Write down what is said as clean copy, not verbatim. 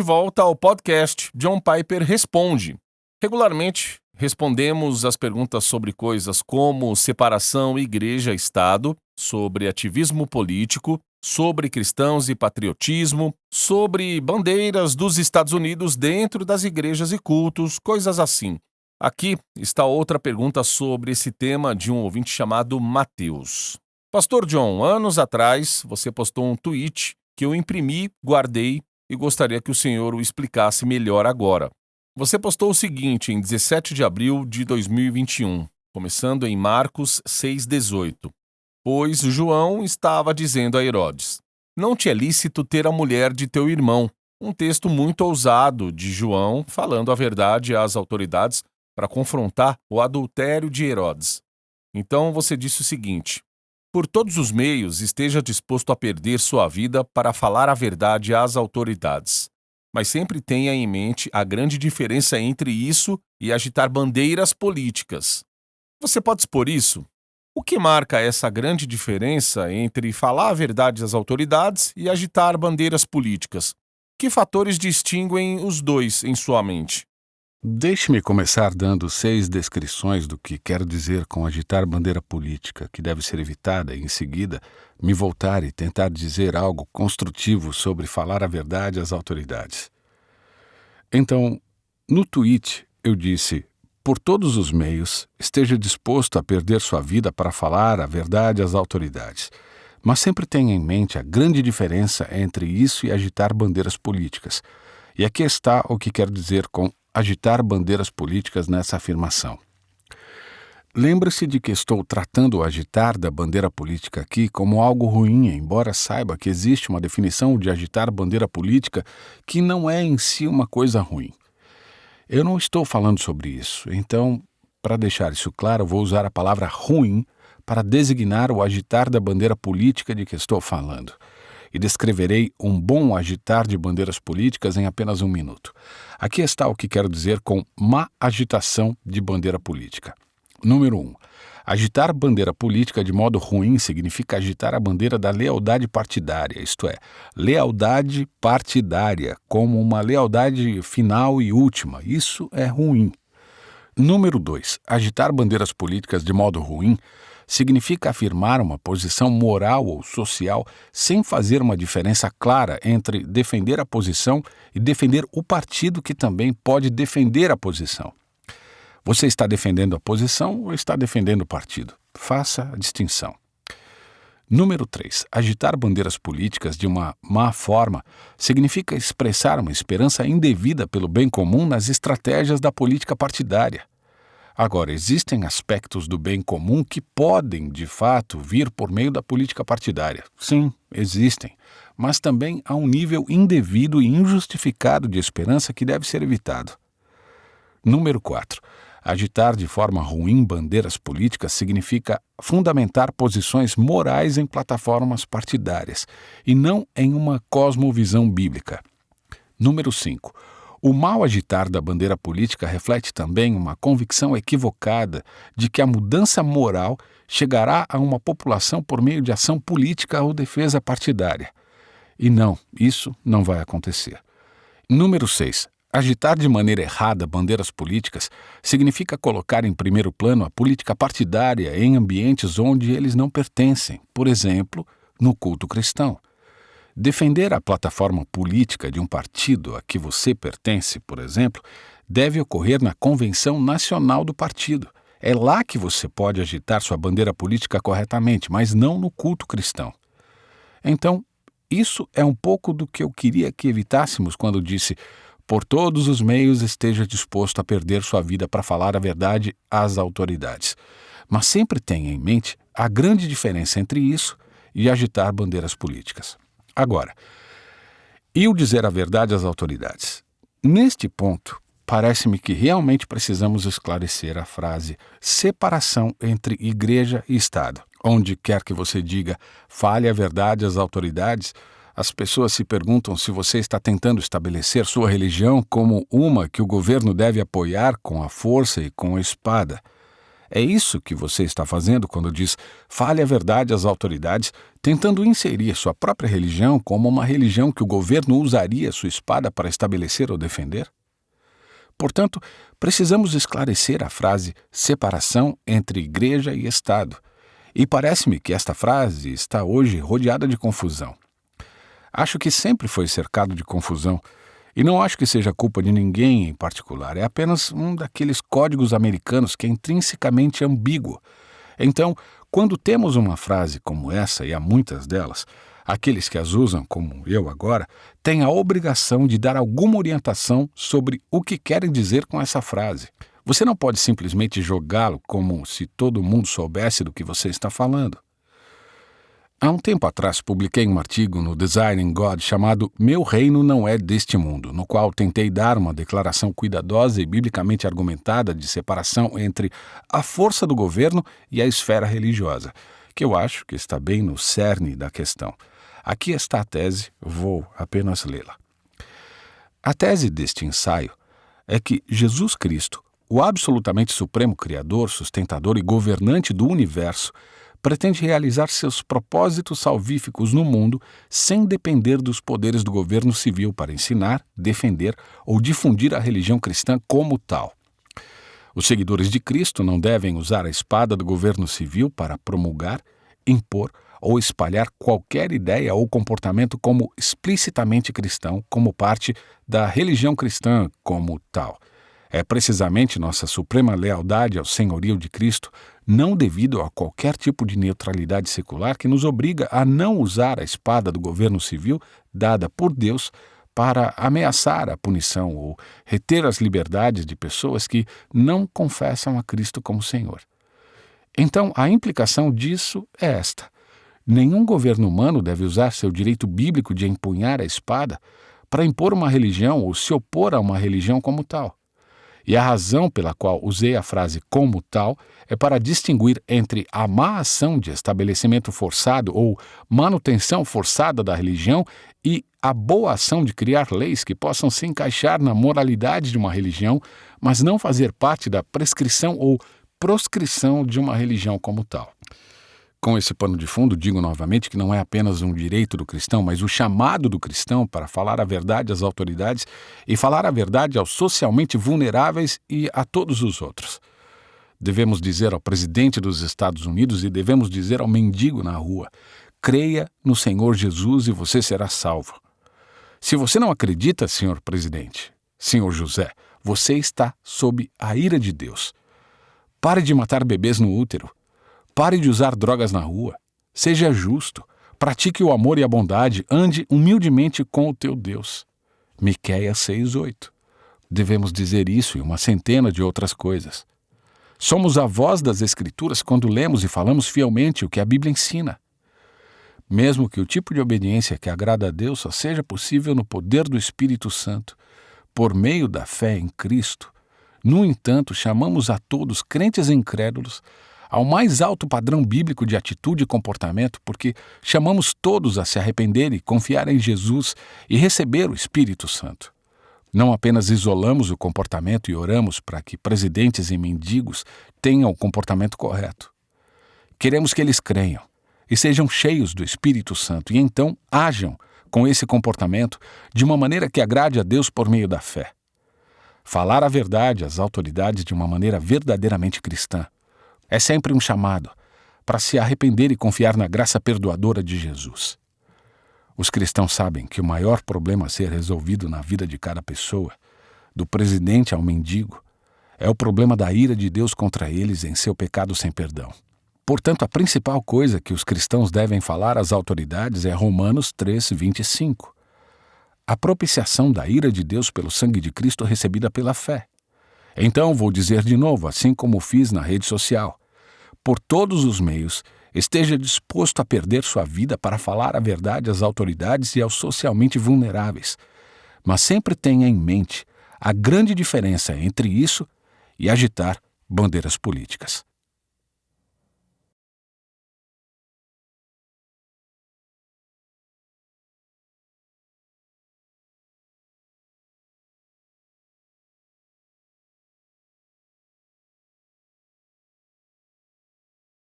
volta ao podcast John Piper Responde. Regularmente, respondemos as perguntas sobre coisas como separação igreja-estado, sobre ativismo político, sobre cristãos e patriotismo, sobre bandeiras dos Estados Unidos dentro das igrejas e cultos, coisas assim. Aqui está outra pergunta sobre esse tema de um ouvinte chamado Mateus. Pastor John, anos atrás você postou um tweet que eu imprimi, guardei e gostaria que o senhor o explicasse melhor agora. Você postou o seguinte em 17 de abril de 2021, começando em Marcos 6,18. Pois João estava dizendo a Herodes: não te é lícito ter a mulher de teu irmão. Um texto muito ousado de João falando a verdade às autoridades para confrontar o adultério de Herodes. Então você disse o seguinte: por todos os meios esteja disposto a perder sua vida para falar a verdade às autoridades. Mas sempre tenha em mente a grande diferença entre isso e agitar bandeiras políticas. Você pode expor isso? O que marca essa grande diferença entre falar a verdade às autoridades e agitar bandeiras políticas? Que fatores distinguem os dois em sua mente? Deixe-me começar dando 6 descrições do que quero dizer com agitar bandeira política, que deve ser evitada, e em seguida me voltar e tentar dizer algo construtivo sobre falar a verdade às autoridades. Então, no tweet eu disse: por todos os meios, esteja disposto a perder sua vida para falar a verdade às autoridades. Mas sempre tenha em mente a grande diferença entre isso e agitar bandeiras políticas. E aqui está o que quero dizer com agitar bandeiras políticas nessa afirmação. Lembre-se de que estou tratando o agitar da bandeira política aqui como algo ruim, embora saiba que existe uma definição de agitar bandeira política que não é em si uma coisa ruim. Eu não estou falando sobre isso, então, para deixar isso claro, eu vou usar a palavra ruim para designar o agitar da bandeira política de que estou falando. E descreverei um bom agitar de bandeiras políticas em apenas 1 minuto. Aqui está o que quero dizer com má agitação de bandeira política. Número 1. Agitar bandeira política de modo ruim significa agitar a bandeira da lealdade partidária, isto é, lealdade partidária, como uma lealdade final e última. Isso é ruim. Número 2. Agitar bandeiras políticas de modo ruim significa afirmar uma posição moral ou social sem fazer uma diferença clara entre defender a posição e defender o partido que também pode defender a posição. Você está defendendo a posição ou está defendendo o partido? Faça a distinção. Número 3. Agitar bandeiras políticas de uma má forma significa expressar uma esperança indevida pelo bem comum nas estratégias da política partidária. Agora, existem aspectos do bem comum que podem, de fato, vir por meio da política partidária. Sim, existem. Mas também há um nível indevido e injustificado de esperança que deve ser evitado. Número 4. Agitar de forma ruim bandeiras políticas significa fundamentar posições morais em plataformas partidárias e não em uma cosmovisão bíblica. Número 5. O mau agitar da bandeira política reflete também uma convicção equivocada de que a mudança moral chegará a uma população por meio de ação política ou defesa partidária. E não, isso não vai acontecer. Número 6. Agitar de maneira errada bandeiras políticas significa colocar em primeiro plano a política partidária em ambientes onde eles não pertencem, por exemplo, no culto cristão. Defender a plataforma política de um partido a que você pertence, por exemplo, deve ocorrer na convenção nacional do partido. É lá que você pode agitar sua bandeira política corretamente, mas não no culto cristão. Então, isso é um pouco do que eu queria que evitássemos quando disse: por todos os meios esteja disposto a perder sua vida para falar a verdade às autoridades. Mas sempre tenha em mente a grande diferença entre isso e agitar bandeiras políticas. Agora, e o dizer a verdade às autoridades? Neste ponto, parece-me que realmente precisamos esclarecer a frase separação entre igreja e Estado. Onde quer que você diga fale a verdade às autoridades, as pessoas se perguntam se você está tentando estabelecer sua religião como uma que o governo deve apoiar com a força e com a espada. É isso que você está fazendo quando diz fale a verdade às autoridades, tentando inserir sua própria religião como uma religião que o governo usaria sua espada para estabelecer ou defender? Portanto, precisamos esclarecer a frase separação entre igreja e Estado. E parece-me que esta frase está hoje rodeada de confusão. Acho que sempre foi cercado de confusão, e não acho que seja culpa de ninguém em particular, é apenas um daqueles códigos americanos que é intrinsecamente ambíguo. Então, quando temos uma frase como essa, e há muitas delas, aqueles que as usam, como eu agora, têm a obrigação de dar alguma orientação sobre o que querem dizer com essa frase. Você não pode simplesmente jogá-lo como se todo mundo soubesse do que você está falando. Há um tempo atrás, publiquei um artigo no Designing God chamado Meu Reino Não É Deste Mundo, no qual tentei dar uma declaração cuidadosa e biblicamente argumentada de separação entre a força do governo e a esfera religiosa, que eu acho que está bem no cerne da questão. Aqui está a tese, vou apenas lê-la. A tese deste ensaio é que Jesus Cristo, o absolutamente supremo Criador, sustentador e governante do universo, pretende realizar seus propósitos salvíficos no mundo sem depender dos poderes do governo civil para ensinar, defender ou difundir a religião cristã como tal. Os seguidores de Cristo não devem usar a espada do governo civil para promulgar, impor ou espalhar qualquer ideia ou comportamento como explicitamente cristão, como parte da religião cristã como tal. É precisamente nossa suprema lealdade ao senhorio de Cristo, não devido a qualquer tipo de neutralidade secular, que nos obriga a não usar a espada do governo civil dada por Deus para ameaçar a punição ou reter as liberdades de pessoas que não confessam a Cristo como Senhor. Então, a implicação disso é esta: nenhum governo humano deve usar seu direito bíblico de empunhar a espada para impor uma religião ou se opor a uma religião como tal. E a razão pela qual usei a frase como tal é para distinguir entre a má ação de estabelecimento forçado ou manutenção forçada da religião e a boa ação de criar leis que possam se encaixar na moralidade de uma religião, mas não fazer parte da prescrição ou proscrição de uma religião como tal. Com esse pano de fundo, digo novamente que não é apenas um direito do cristão, mas o chamado do cristão para falar a verdade às autoridades e falar a verdade aos socialmente vulneráveis e a todos os outros. Devemos dizer ao presidente dos Estados Unidos e devemos dizer ao mendigo na rua: creia no Senhor Jesus e você será salvo. Se você não acredita, senhor presidente, senhor José, você está sob a ira de Deus. Pare de matar bebês no útero. Pare de usar drogas na rua. Seja justo. Pratique o amor e a bondade. Ande humildemente com o teu Deus. Miqueias 6:8. Devemos dizer isso e uma centena de outras coisas. Somos a voz das Escrituras quando lemos e falamos fielmente o que a Bíblia ensina. Mesmo que o tipo de obediência que agrada a Deus só seja possível no poder do Espírito Santo, por meio da fé em Cristo, no entanto, chamamos a todos, crentes e incrédulos, ao mais alto padrão bíblico de atitude e comportamento, porque chamamos todos a se arrepender e confiar em Jesus e receber o Espírito Santo. Não apenas isolamos o comportamento e oramos para que presidentes e mendigos tenham o comportamento correto. Queremos que eles creiam e sejam cheios do Espírito Santo e então ajam com esse comportamento de uma maneira que agrade a Deus por meio da fé. Falar a verdade às autoridades de uma maneira verdadeiramente cristã é sempre um chamado para se arrepender e confiar na graça perdoadora de Jesus. Os cristãos sabem que o maior problema a ser resolvido na vida de cada pessoa, do presidente ao mendigo, é o problema da ira de Deus contra eles em seu pecado sem perdão. Portanto, a principal coisa que os cristãos devem falar às autoridades é Romanos 3:25. A propiciação da ira de Deus pelo sangue de Cristo recebida pela fé. Então, vou dizer de novo, assim como fiz na rede social: por todos os meios, esteja disposto a perder sua vida para falar a verdade às autoridades e aos socialmente vulneráveis. Mas sempre tenha em mente a grande diferença entre isso e agitar bandeiras políticas.